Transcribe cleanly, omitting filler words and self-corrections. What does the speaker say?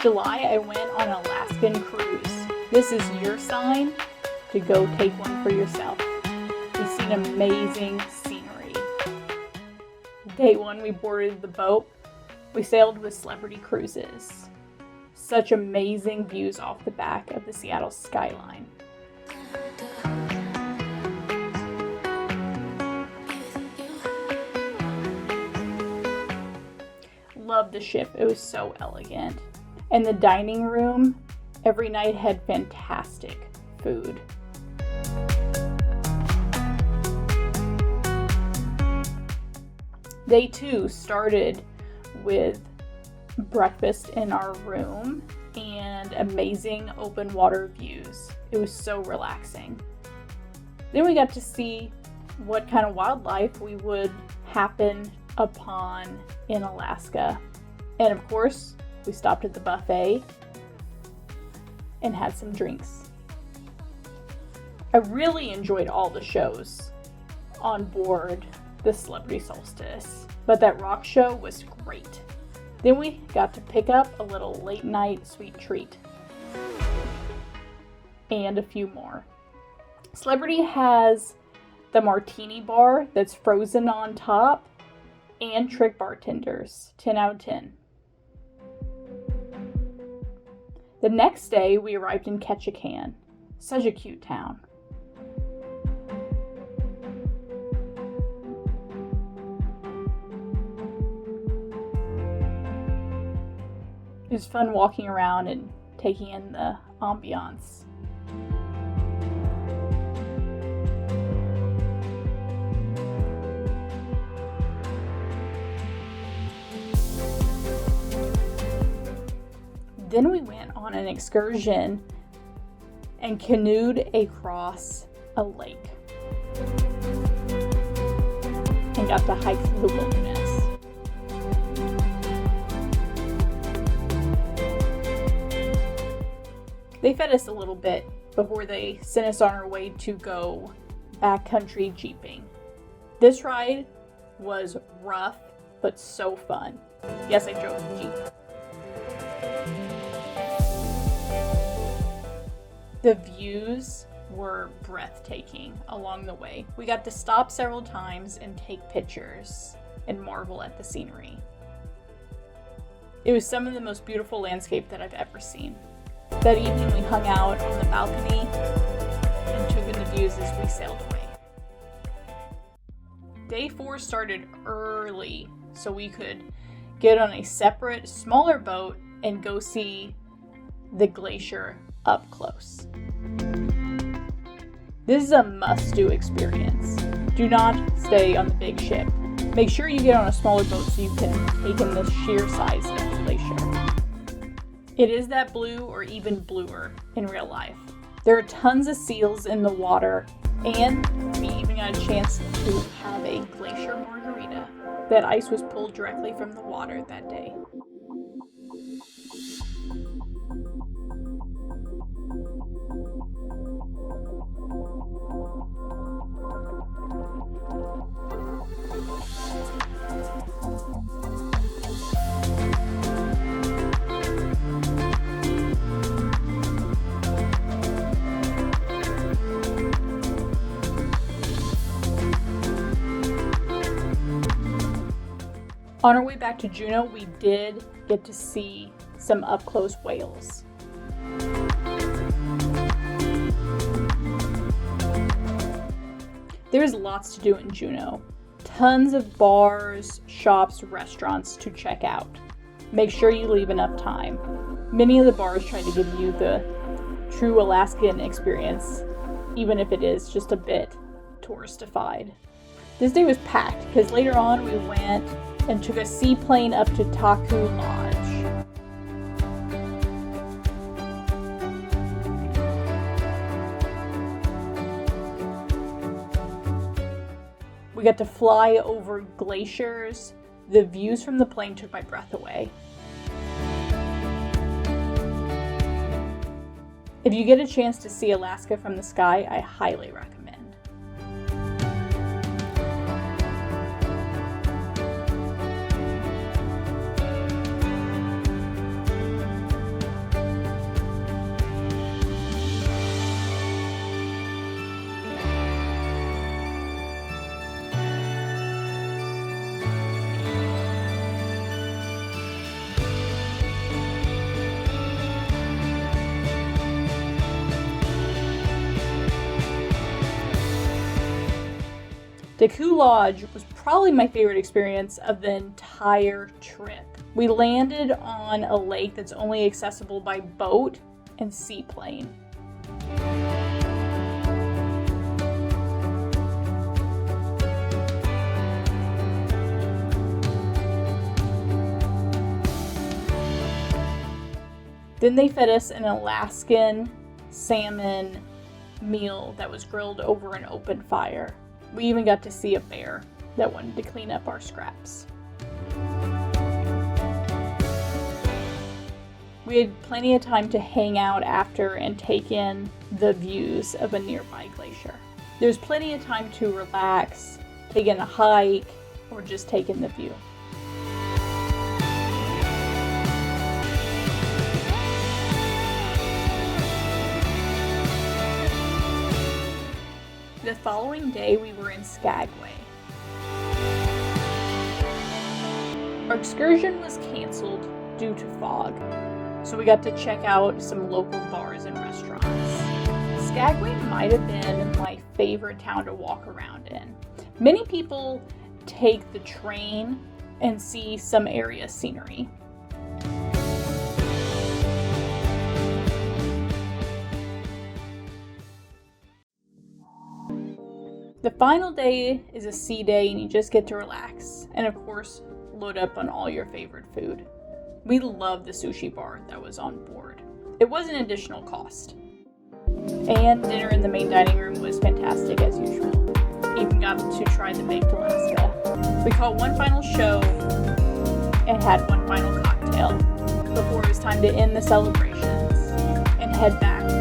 July, I went on an Alaskan cruise. This is your sign to go take one for yourself. We've seen amazing scenery. Day 1, we boarded the boat. We sailed with Celebrity Cruises. Such amazing views off the back of the Seattle skyline. Loved the ship. It was so elegant. And the dining room every night had fantastic food. Day 2 started with breakfast in our room and amazing open water views. It was so relaxing. Then we got to see what kind of wildlife we would happen upon in Alaska. And of course, we stopped at the buffet and had some drinks. I really enjoyed all the shows on board the Celebrity Solstice, but that rock show was great. Then we got to pick up a little late night sweet treat and a few more. Celebrity has the martini bar that's frozen on top and trick bartenders, 10 out of 10. The next day we arrived in Ketchikan, such a cute town. It was fun walking around and taking in the ambiance. Then we went on an excursion and canoed across a lake and got to hike through the wilderness. They fed us a little bit before they sent us on our way to go backcountry jeeping. This ride was rough, but so fun. Yes, I drove the Jeep. The views were breathtaking along the way. We got to stop several times and take pictures and marvel at the scenery. It was some of the most beautiful landscape that I've ever seen. That evening we hung out on the balcony and took in the views as we sailed away. Day 4 started early so we could get on a separate, smaller boat and go see the glacier up close. This is a must-do experience. Do not stay on the big ship. Make sure you get on a smaller boat so you can take in the sheer size of the glacier. It is that blue or even bluer in real life. There are tons of seals in the water, and we even got a chance to have a glacier margarita. That ice was pulled directly from the water that day. On our way back to Juneau, we did get to see some up-close whales. There's lots to do in Juneau. Tons of bars, shops, restaurants to check out. Make sure you leave enough time. Many of the bars try to give you the true Alaskan experience, even if it is just a bit touristified. This day was packed because later on we went and took a seaplane up to Taku Lodge. We got to fly over glaciers. The views from the plane took my breath away. If you get a chance to see Alaska from the sky, I highly recommend. The Koo Lodge was probably my favorite experience of the entire trip. We landed on a lake that's only accessible by boat and seaplane. Then they fed us an Alaskan salmon meal that was grilled over an open fire. We even got to see a bear that wanted to clean up our scraps. We had plenty of time to hang out after and take in the views of a nearby glacier. There's plenty of time to relax, take in a hike, or just take in the view. The following day, we were in Skagway. Our excursion was canceled due to fog, so we got to check out some local bars and restaurants. Skagway might have been my favorite town to walk around in. Many people take the train and see some area scenery. The final day is a sea day and you just get to relax and of course load up on all your favorite food. We loved the sushi bar that was on board. It was an additional cost. And dinner in the main dining room was fantastic as usual. Even got to try the baked Alaska. We caught one final show and had one final cocktail before it was time to end the celebrations and head back